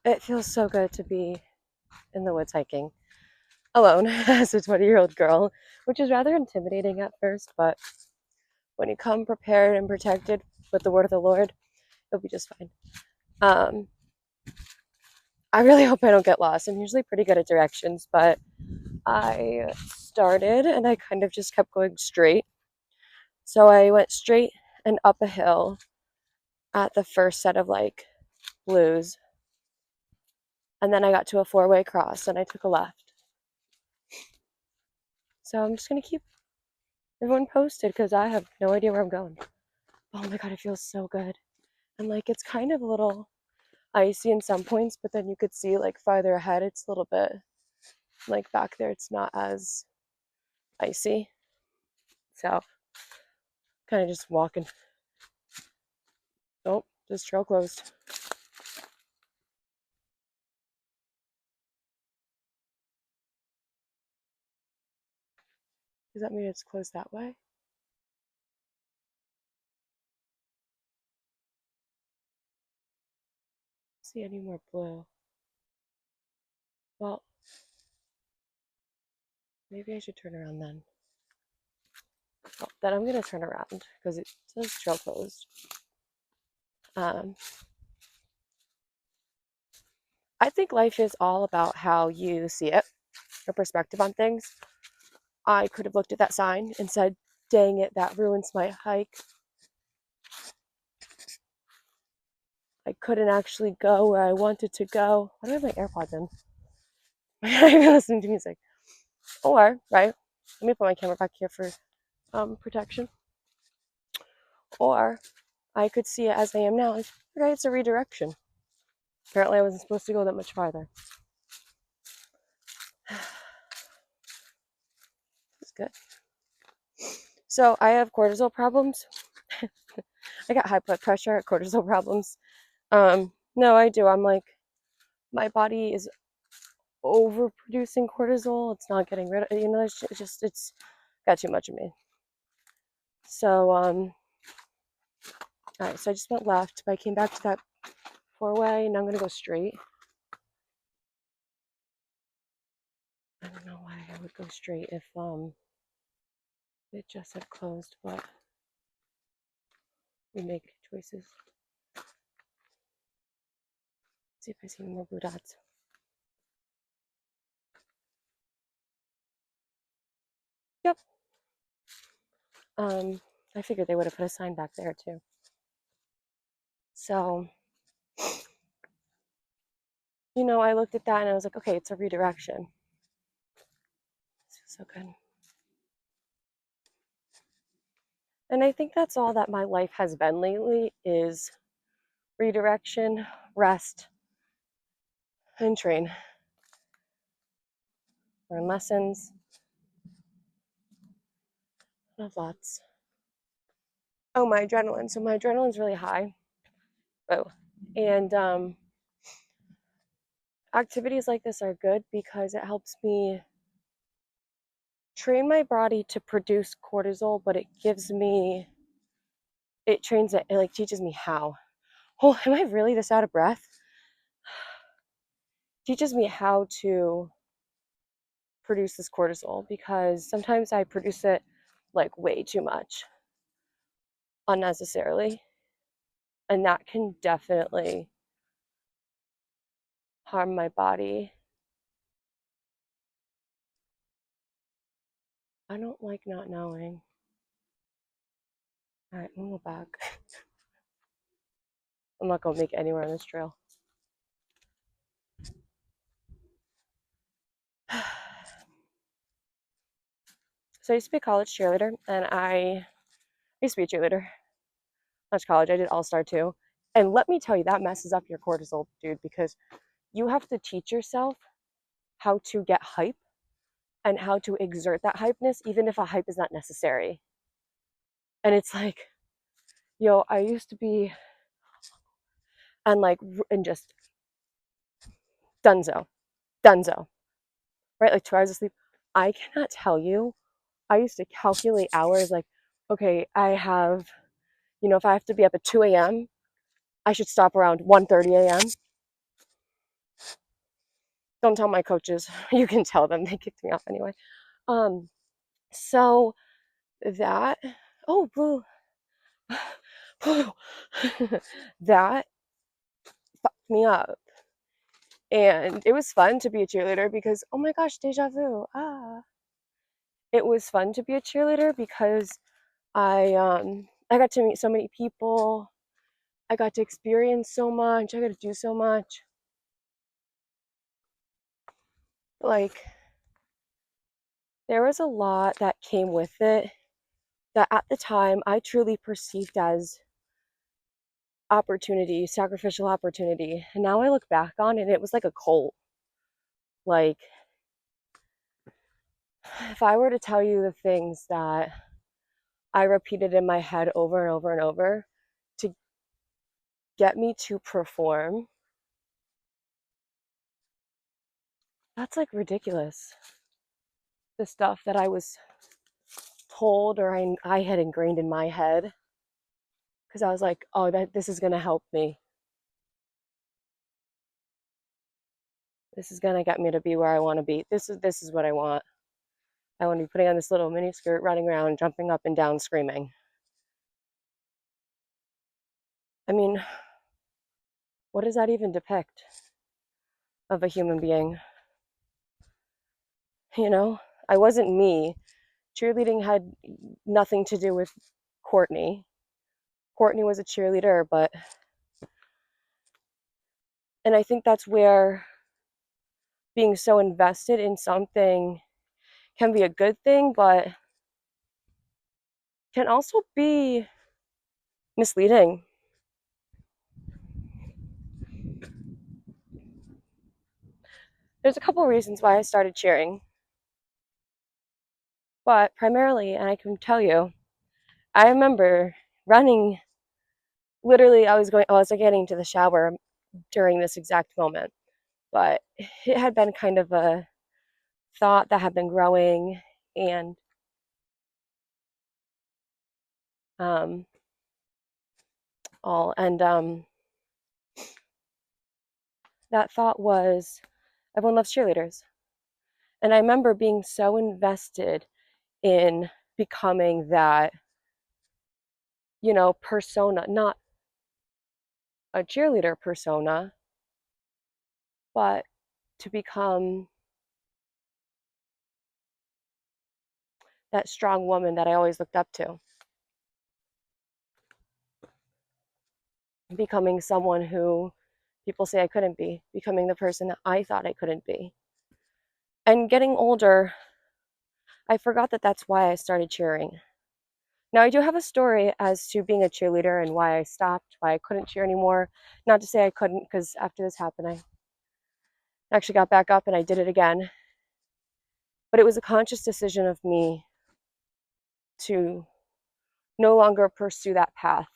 It feels so good to be in the woods hiking alone as a 20-year-old girl, which is rather intimidating at first, but when you come prepared and protected with the word of the Lord, it'll be just fine. Um, I really hope I don't get lost. I'm usually pretty good at directions, but I started and I kind of just kept going straight. So I went straight and up a hill at the first set of like blues. And then I got to a four-way cross and I took a left. So I'm just going to keep everyone posted because I have no idea where I'm going. Oh my God, it feels so good. And like it's kind of a little icy in some points, but then you could see like farther ahead, it's a little bit like back there, it's not as icy. So kind of just walking. Oh, this trail closed. Does that mean it's closed that way? See any more blue? Well, maybe I should turn around then. Well, then I'm gonna turn around because it says trail closed. I think life is all about how you see it, your perspective on things. I could have looked at that sign and said, dang it, that ruins my hike. I couldn't actually go where I wanted to go. Why do I have my AirPods in? I'm listening to music. Or, right, let me put my camera back here for protection. Or I could see it as I am now. Okay, it's a redirection. Apparently I wasn't supposed to go that much farther. It's good. So I have cortisol problems. I got high blood pressure, cortisol problems. No, I do. I'm like, my body is overproducing cortisol. It's not getting rid of it. It's got too much of me. So, all right, so I just went left, but I came back to that four-way, and I'm gonna go straight. I don't know why I would go straight if it just had closed, but we make choices. Let's see if I see any more blue dots. Yep. I figured they would have put a sign back there too. So, I looked at that and I was like, okay, it's a redirection. This feels so good. And I think that's all that my life has been lately is redirection, rest, and train. Learn lessons. I have lots. Oh, my adrenaline. So my adrenaline's really high. Oh. And activities like this are good because it helps me train my body to produce cortisol, but it trains it like teaches me how. Oh, am I really this out of breath? Teaches me how to produce this cortisol because sometimes I produce it like way too much unnecessarily. And that can definitely harm my body. I don't like not knowing. All right, I'm gonna go back. I'm not gonna make it anywhere on this trail. So I used to be a college cheerleader, and I used to be a cheerleader. Not college, I did All-Star too. And let me tell you, that messes up your cortisol, dude, because you have to teach yourself how to get hype and how to exert that hypeness, even if a hype is not necessary. And it's like, I used to be, and just dunzo, right? Like 2 hours of sleep. I cannot tell you. I used to calculate hours like, okay, I have, if I have to be up at 2 a.m., I should stop around 1:30 a.m. Don't tell my coaches. You can tell them. They kicked me off anyway. So that, oh, boo. That fucked me up. And it was fun to be a cheerleader because, oh my gosh, deja vu. It was fun to be a cheerleader because I got to meet so many people. I got to experience so much. I got to do so much. Like, there was a lot that came with it that at the time I truly perceived as opportunity, sacrificial opportunity. And now I look back on it, it was like a cult. Like, if I were to tell you the things that I repeated in my head over and over and over to get me to perform, that's like ridiculous. The stuff that I was told or I had ingrained in my head because I was like, oh, that this is gonna help me. This is gonna get me to be where I want to be. This is what I want. I want to be putting on this little mini skirt, running around, jumping up and down, screaming. I mean, what does that even depict of a human being? You know, I wasn't me. Cheerleading had nothing to do with Courtney. Courtney was a cheerleader, and I think that's where being so invested in something can be a good thing, but can also be misleading. There's a couple reasons why I started cheering, but primarily, and I can tell you, I remember running. Literally, I was getting to the shower during this exact moment, but it had been kind of a thought that had been growing, and um, all, and that thought was, everyone loves cheerleaders, and I remember being so invested in becoming that, persona, not a cheerleader persona, but to become that strong woman that I always looked up to, becoming someone who people say I couldn't be, becoming the person that I thought I couldn't be. And getting older, I forgot that that's why I started cheering. Now, I do have a story as to being a cheerleader and why I stopped, why I couldn't cheer anymore. Not to say I couldn't, because after this happened, I actually got back up and I did it again. But it was a conscious decision of me to no longer pursue that path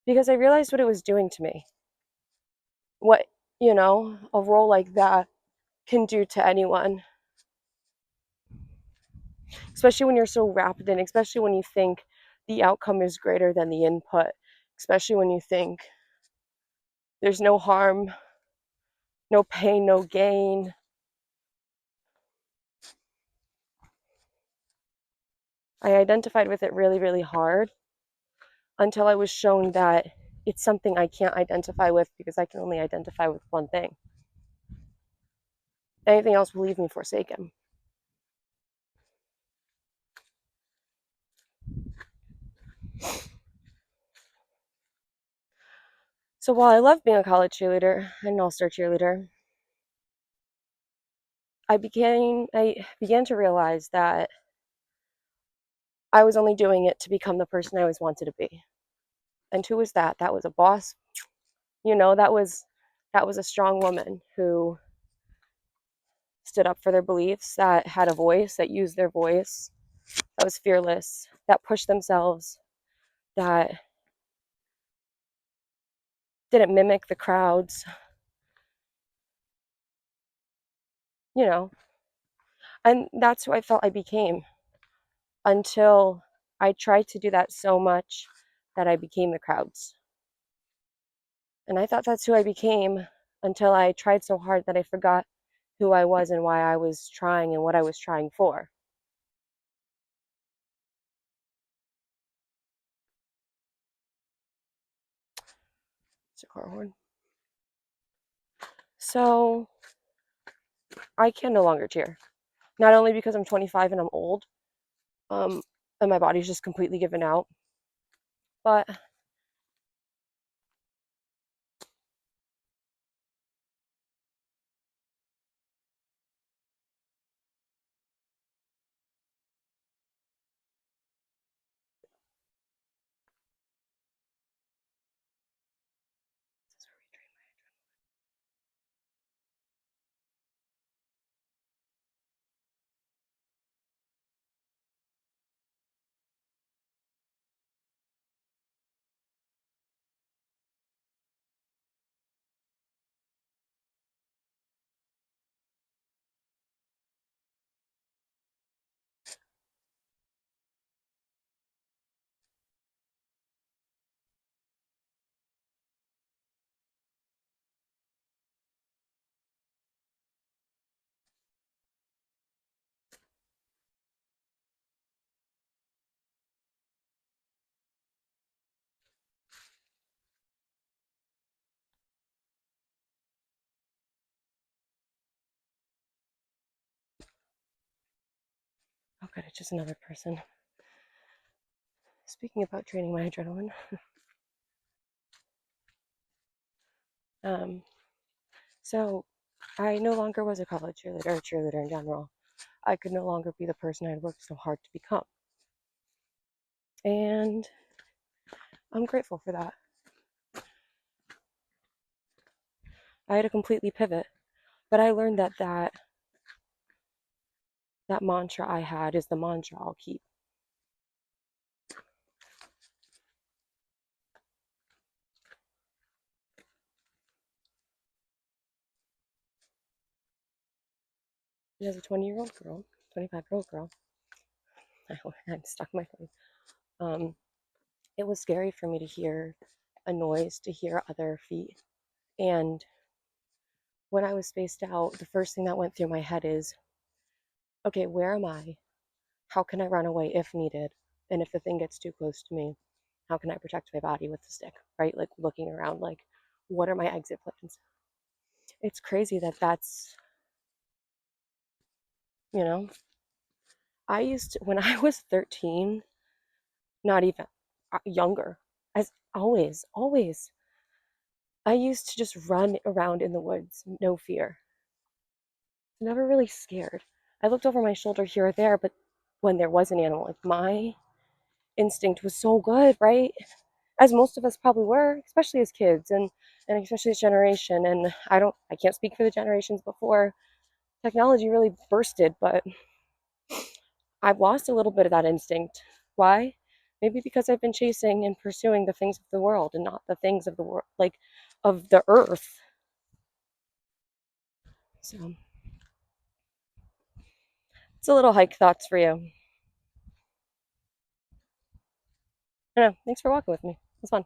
because I realized what it was doing to me. What, a role like that can do to anyone, especially when you're so wrapped in, especially when you think the outcome is greater than the input, especially when you think there's no harm, no pain, no gain. I identified with it really, really hard until I was shown that it's something I can't identify with because I can only identify with one thing. Anything else will leave me forsaken. So while I love being a college cheerleader and an all-star cheerleader, I began to realize that I was only doing it to become the person I always wanted to be. And who was that? That was a boss. That was a strong woman who stood up for their beliefs, that had a voice, that used their voice, that was fearless, that pushed themselves, that didn't mimic the crowds, you know. And that's who I felt I became until I tried to do that so much that I became the crowds. And I thought that's who I became until I tried so hard that I forgot who I was and why I was trying and what I was trying for. It's a car horn. So I can no longer cheer. Not only because I'm 25 and I'm old, and my body's just completely given out, but oh good, it's just another person. Speaking about training my adrenaline, um, so I no longer was a college cheerleader or cheerleader in general. I could no longer be the person I had worked so hard to become. And I'm grateful for that. I had to completely pivot, but I learned that mantra I had is the mantra I'll keep. As a 20-year-old girl, 25-year-old girl, I'm stuck in my phone. It was scary for me to hear a noise, to hear other feet. And when I was spaced out, the first thing that went through my head is, okay, where am I? How can I run away if needed? And if the thing gets too close to me, how can I protect my body with the stick, right? Like looking around, like, what are my exit plans? It's crazy that that's, you know, I used to, when I was 13, not even younger, as always, I used to just run around in the woods, no fear. Never really scared. I looked over my shoulder here or there, but when there was an animal, like my instinct was so good, right? As most of us probably were, especially as kids and especially this generation. And I can't speak for the generations before technology really bursted, but I've lost a little bit of that instinct. Why? Maybe because I've been chasing and pursuing the things of the world and not the things of the world, like of the earth. So it's a little hike thoughts for you. I know. Thanks for walking with me. It was fun.